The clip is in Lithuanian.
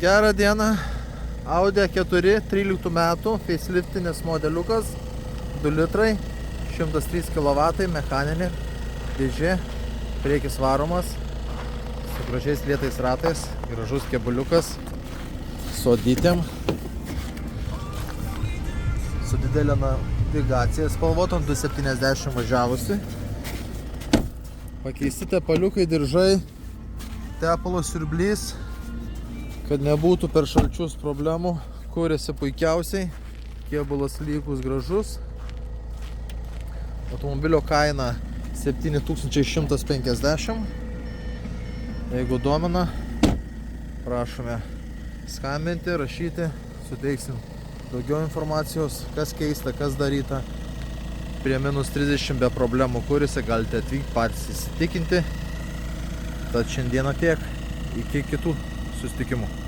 Gerą dieną. Audi A4 13 metų, faceliftinis modeliukas, 2 litrai, 103 kW, mechaninė, dėžė, priekis varomas, su gražiais lietais ratais, gražus kėbuliukas, su odytėm, su didelė navigacija spalvotom, 270 važiavusi. Pakeisti tepaliukai, diržai, tepalo siurblys, kad nebūtų per šalčius problemų, kuriasi puikiausiai, kėbulas lygus, gražus. Automobilio kaina 7150. Jeigu domina, prašome skambinti, rašyti, suteiksim daugiau informacijos, kas keista, kas daryta. Prie -30 be problemų kuriasi, galite atvykti patys įsitikinti. Tad šiandieną tiek, iki kitų susitikimų.